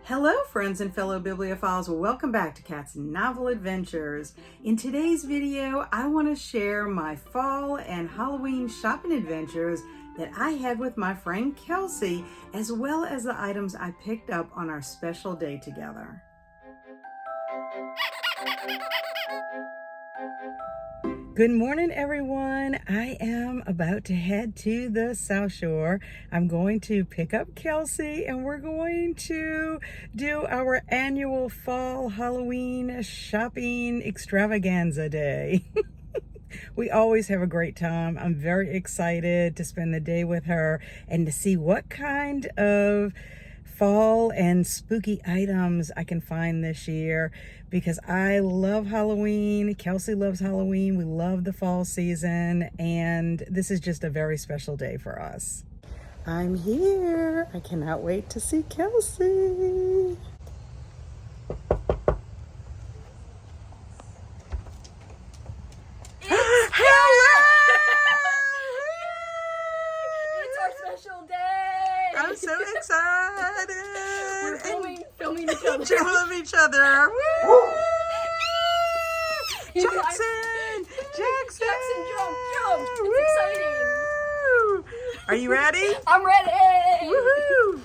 Hello, friends and fellow bibliophiles. Welcome back to Kat's Novel Adventures. In today's video, I want to share my fall and Halloween shopping adventures that I had with my friend Kelsi, as well as the items I picked up on our special day together. Good morning, everyone. I am about to head to the South Shore. I'm going to pick up Kelsi and we're going to do our annual fall Halloween shopping extravaganza day. We always have a great time. I'm very excited to spend the day with her and to see what kind of fall and spooky items I can find this year, because I love Halloween. Kelsi loves Halloween. We love the fall season, and this is just a very special day for us. I'm here. I cannot wait to see Kelsi. I'm so excited. We're filming each other. Filming each other. Woo! Jackson, jump. It's exciting. Woo! Are you ready? I'm ready. Woohoo!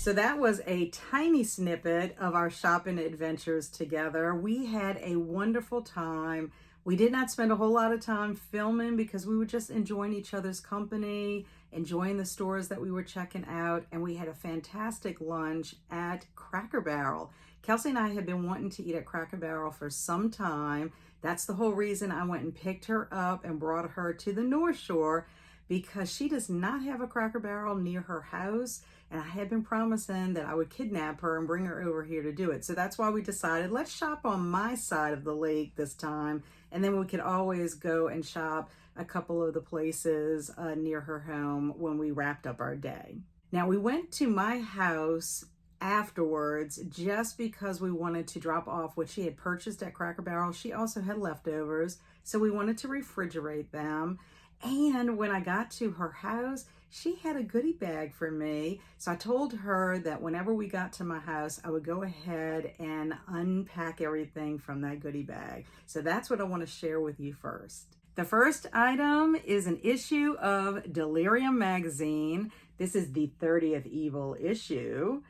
So that was a tiny snippet of our shopping adventures together. We had a wonderful time. We did not spend a whole lot of time filming because we were just enjoying each other's company, enjoying the stores that we were checking out, and we had a fantastic lunch at Cracker Barrel. Kelsi and I had been wanting to eat at Cracker Barrel for some time. That's the whole reason I went and picked her up and brought her to the North Shore, because she does not have a Cracker Barrel near her house, and I had been promising that I would kidnap her and bring her over here to do it. So that's why we decided, let's shop on my side of the lake this time, and then we could always go and shop a couple of the places near her home when we wrapped up our day. Now, we went to my house afterwards just because we wanted to drop off what she had purchased at Cracker Barrel. She also had leftovers, so we wanted to refrigerate them. And when I got to her house, she had a goodie bag for me. So I told her that whenever we got to my house, I would go ahead and unpack everything from that goodie bag. So that's what I want to share with you first. The first item is an issue of Delirium magazine. This is the 30th Evil issue.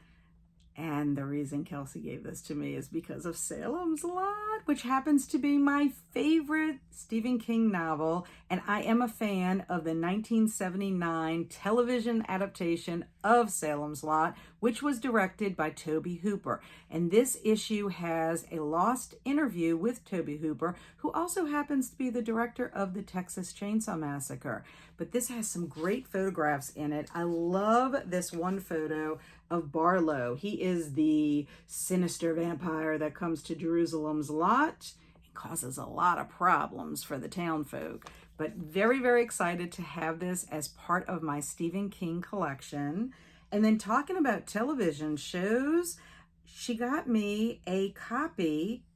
And the reason Kelsi gave this to me is because of Salem's Lot, which happens to be my favorite Stephen King novel. And I am a fan of the 1979 television adaptation of Salem's Lot, which was directed by Tobe Hooper. And this issue has a lost interview with Tobe Hooper, who also happens to be the director of the Texas Chainsaw Massacre. But this has some great photographs in it. I love this one photo of Barlow. He is the sinister vampire that comes to Jerusalem's Lot and causes a lot of problems for the town folk. But very, very excited to have this as part of my Stephen King collection. And then talking about television shows, she got me a copy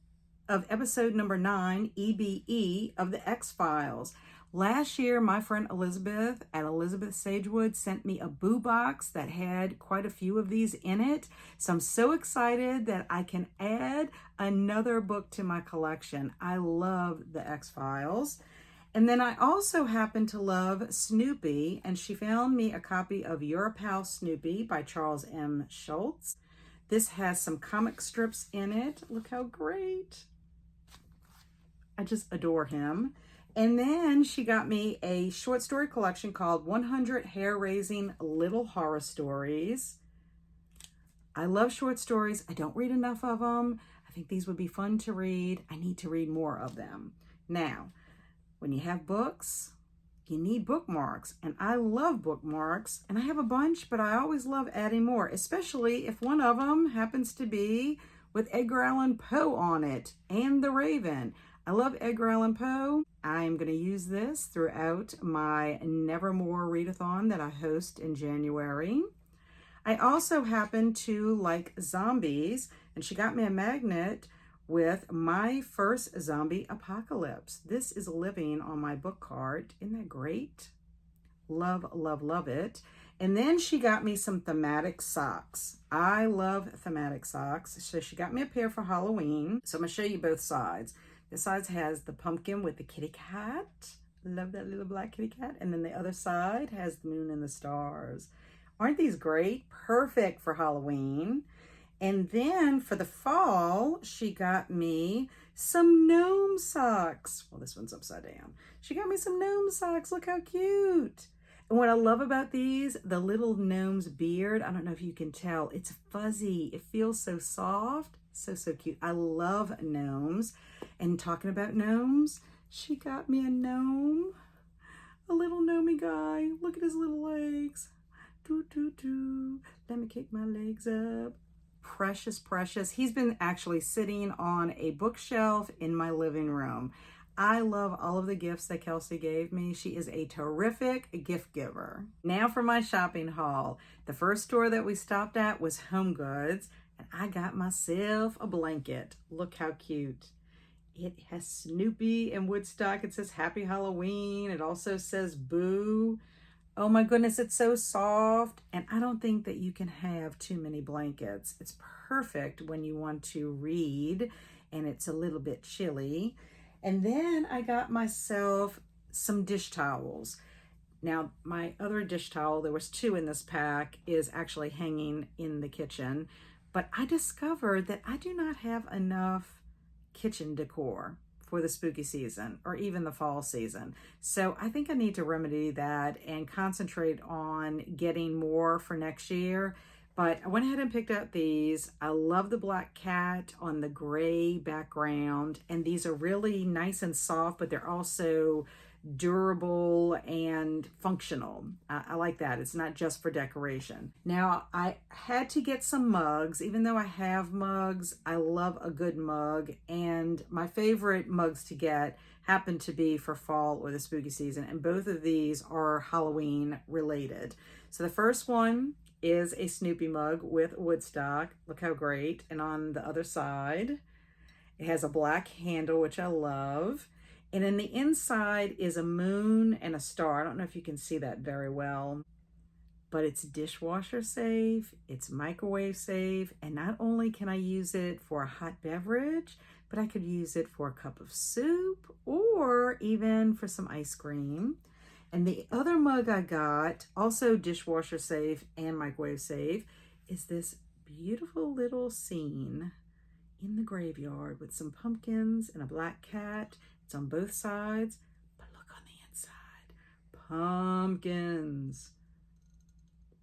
of episode number 9, EBE, of the X-Files. Last year, my friend Elizabeth at Elizabeth Sagewood sent me a boo box that had quite a few of these in it. So I'm so excited that I can add another book to my collection. I love the X-Files. And then I also happen to love Snoopy, and she found me a copy of Your Pal Snoopy by Charles M. Schulz. This has some comic strips in it. Look how great. I just adore him. And then she got me a short story collection called 100 Hair-Raising Little Horror Stories. I love short stories. I don't read enough of them. I think these would be fun to read. I need to read more of them. Now, when you have books, you need bookmarks. And I love bookmarks. And I have a bunch, but I always love adding more, especially if one of them happens to be with Edgar Allan Poe on it and The Raven. I love Edgar Allan Poe. I'm going to use this throughout my Nevermore readathon that I host in January. I also happen to like zombies, and she got me a magnet with My First Zombie Apocalypse. This is living on my book cart. Isn't that great? Love, love, love it. And then she got me some thematic socks. I love thematic socks. So she got me a pair for Halloween. So I'm going to show you both sides. This side has the pumpkin with the kitty cat. Love that little black kitty cat. And then the other side has the moon and the stars. Aren't these great? Perfect for Halloween. And then for the fall, she got me some gnome socks. Well, this one's upside down. She got me some gnome socks. Look how cute. And what I love about these, the little gnome's beard, I don't know if you can tell, it's fuzzy. It feels so soft. So cute. I love gnomes. And talking about gnomes, she got me a gnome, a little gnomey guy. Look at his little legs. Doo, doo, doo. Let me kick my legs up. Precious, precious. He's been actually sitting on a bookshelf in my living room. I love all of the gifts that Kelsi gave me. She is a terrific gift giver. Now for my shopping haul. The first store that we stopped at was Home Goods, and I got myself a blanket. Look how cute. It has Snoopy and Woodstock. It says Happy Halloween. It also says Boo. Oh my goodness, it's so soft. And I don't think that you can have too many blankets. It's perfect when you want to read and it's a little bit chilly. And then I got myself some dish towels. Now, my other dish towel, there was 2 in this pack, is actually hanging in the kitchen. But I discovered that I do not have enough kitchen decor for the spooky season or even the fall season. So I think I need to remedy that and concentrate on getting more for next year. But I went ahead and picked out these. I love the black cat on the gray background. And these are really nice and soft, but they're also durable and functional. I like that. It's not just for decoration. Now, I had to get some mugs. Even though I have mugs, I love a good mug. And my favorite mugs to get happen to be for fall or the spooky season. And both of these are Halloween related. So the first one is a Snoopy mug with Woodstock. Look how great. And on the other side, it has a black handle, which I love. And in the inside is a moon and a star. I don't know if you can see that very well, but it's dishwasher safe, it's microwave safe, and not only can I use it for a hot beverage, but I could use it for a cup of soup or even for some ice cream. And the other mug I got, also dishwasher safe and microwave safe, is this beautiful little scene in the graveyard with some pumpkins and a black cat. It's on both sides, but look on the inside. Pumpkins.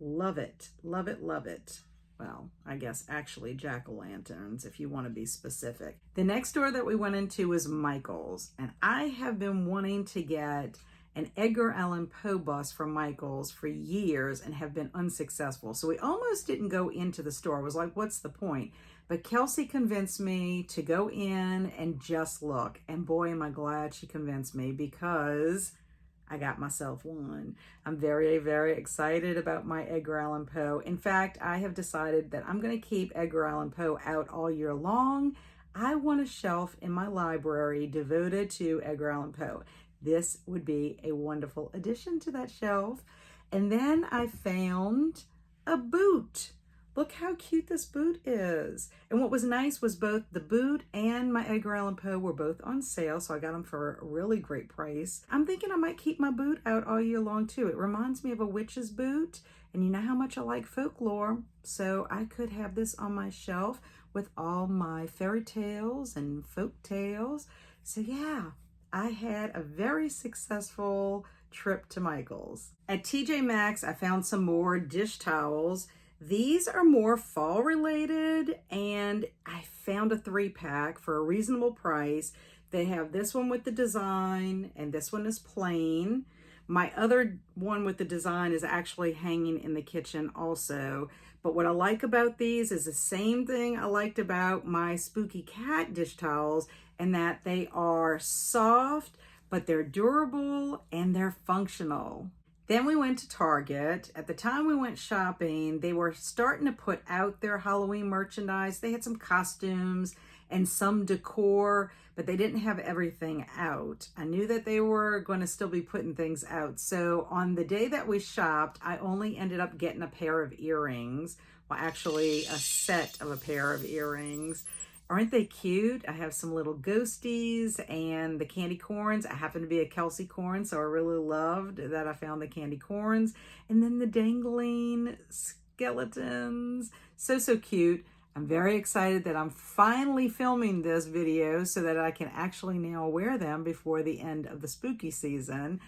Love it, love it, love it. Well, I guess actually jack-o'-lanterns if you want to be specific. The next store that we went into was Michael's, and I have been wanting to get an Edgar Allan Poe bust from Michael's for years and have been unsuccessful. So we almost didn't go into the store. I was like, what's the point? But Kelsi convinced me to go in and just look. And boy, am I glad she convinced me, because I got myself one. I'm very, very excited about my Edgar Allan Poe. In fact, I have decided that I'm going to keep Edgar Allan Poe out all year long. I want a shelf in my library devoted to Edgar Allan Poe. This would be a wonderful addition to that shelf. And then I found a boot. Look how cute this boot is. And what was nice was both the boot and my Edgar Allan Poe were both on sale, so I got them for a really great price. I'm thinking I might keep my boot out all year long too. It reminds me of a witch's boot, and you know how much I like folklore, so I could have this on my shelf with all my fairy tales and folk tales. So yeah, I had a very successful trip to Michael's. At TJ Maxx, I found some more dish towels. These are more fall related, and I found a 3-pack for a reasonable price. They have this one with the design, and this one is plain. My other one with the design is actually hanging in the kitchen also. But what I like about these is the same thing I liked about my Spooky Cat dish towels, and that they are soft, but they're durable and they're functional. Then we went to Target. At the time we went shopping, they were starting to put out their Halloween merchandise. They had some costumes and some decor, but they didn't have everything out. I knew that they were going to still be putting things out. So on the day that we shopped, I only ended up getting a pair of earrings. Well, actually a set of a pair of earrings. Aren't they cute? I have some little ghosties and the candy corns. I happen to be a Kelsi corn, so I really loved that I found the candy corns. And then the dangling skeletons. So cute. I'm very excited that I'm finally filming this video so that I can actually now wear them before the end of the spooky season.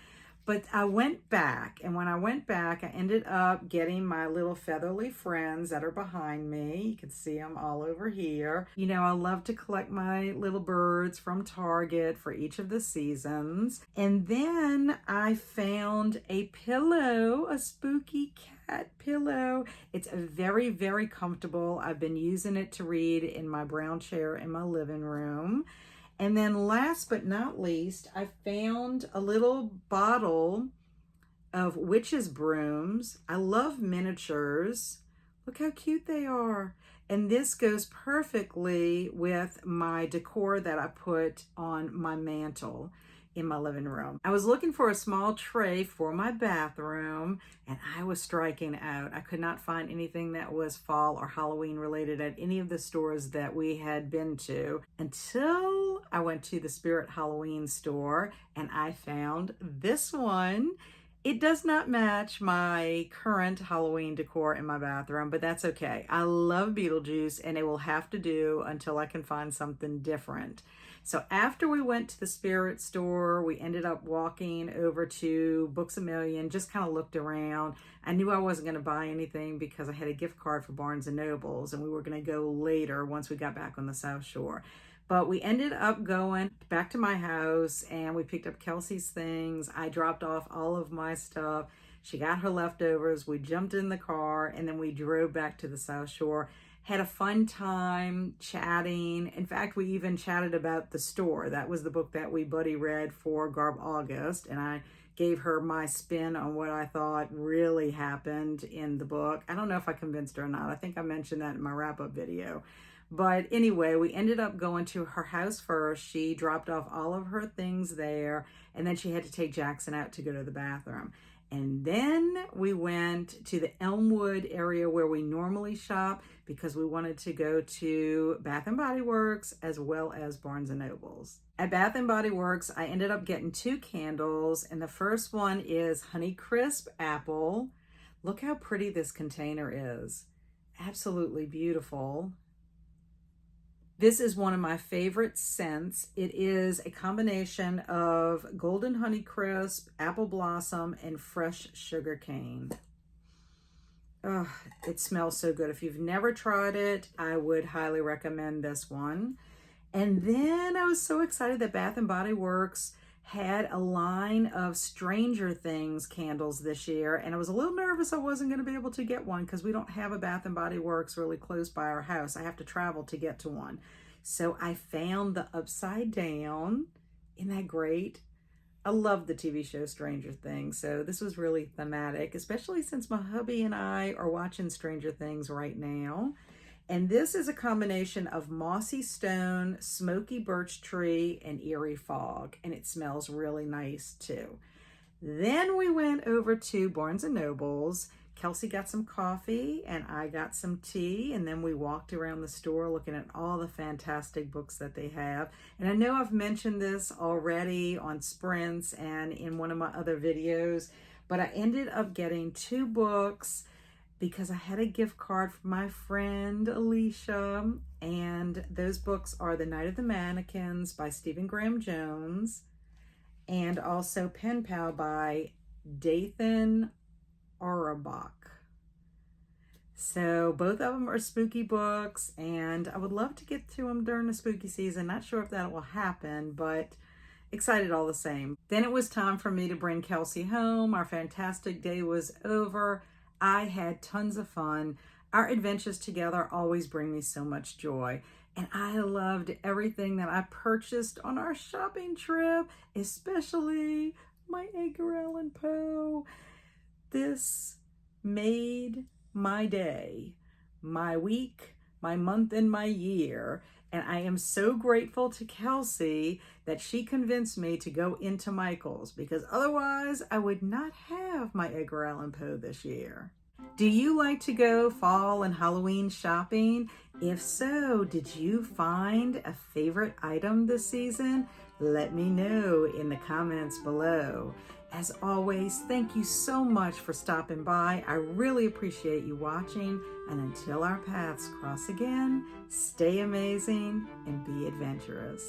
But I went back, and when I went back, I ended up getting my little featherly friends that are behind me. You can see them all over here. You know, I love to collect my little birds from Target for each of the seasons. And then I found a pillow, a Spooky Cat pillow. It's a very, very comfortable. I've been using it to read in my brown chair in my living room. And then last but not least, I found a little bottle of witch's brooms. I love miniatures. Look how cute they are. And this goes perfectly with my decor that I put on my mantle in my living room. I was looking for a small tray for my bathroom, and I was striking out. I could not find anything that was fall or Halloween related at any of the stores that we had been to until I went to the Spirit Halloween store, and I found this one. It does not match my current Halloween decor in my bathroom, but that's okay. I love Beetlejuice, and it will have to do until I can find something different. So after we went to the Spirit store, we ended up walking over to Books A Million, just kind of looked around. I knew I wasn't going to buy anything because I had a gift card for Barnes & Nobles, and we were going to go later once we got back on the South Shore. But we ended up going back to my house, and we picked up Kelsi's things. I dropped off all of my stuff. She got her leftovers. We jumped in the car, and then we drove back to the South Shore. Had a fun time chatting. In fact, we even chatted about the store. That was the book that we buddy read for Garb August, and I gave her my spin on what I thought really happened in the book. I don't know if I convinced her or not. I think I mentioned that in my wrap-up video. But anyway, we ended up going to her house first. She dropped off all of her things there, and then she had to take Jackson out to go to the bathroom. And then we went to the Elmwood area where we normally shop because we wanted to go to Bath & Body Works as well as Barnes & Nobles. At Bath & Body Works, I ended up getting 2 candles, and the first one is Honeycrisp Apple. Look how pretty this container is. Absolutely beautiful. This is one of my favorite scents. It is a combination of golden honeycrisp, apple blossom, and fresh sugar cane. Oh, it smells so good. If you've never tried it, I would highly recommend this one. And then I was so excited that Bath & Body Works had a line of Stranger Things candles this year, and I was a little nervous I wasn't going to be able to get one because we don't have a Bath & Body Works really close by our house. I have to travel to get to one. So I found the upside down. Isn't that great? I love the TV show Stranger Things, so this was really thematic, especially since my hubby and I are watching Stranger Things right now. And this is a combination of mossy stone, smoky birch tree, and eerie fog, and it smells really nice too. Then we went over to Barnes and Noble's. Kelsi got some coffee and I got some tea, and then we walked around the store looking at all the fantastic books that they have. And I know I've mentioned this already on sprints and in one of my other videos, but I ended up getting 2 books because I had a gift card from my friend Alicia, and those books are The Night of the Mannequins by Stephen Graham Jones and also Pen Pal by Dathan Auerbach. So both of them are spooky books, and I would love to get to them during the spooky season. Not sure if that will happen, but excited all the same. Then it was time for me to bring Kelsi home. Our fantastic day was over. I had tons of fun. Our adventures together always bring me so much joy. And I loved everything that I purchased on our shopping trip, especially my Edgar Allan Poe. This made my day, my week, my month, and my year. And I am so grateful to Kelsi that she convinced me to go into Michael's, because otherwise I would not have my Edgar Allan Poe this year. Do you like to go fall and Halloween shopping? If so, did you find a favorite item this season? Let me know in the comments below. As always, thank you so much for stopping by. I really appreciate you watching. And until our paths cross again, stay amazing and be adventurous.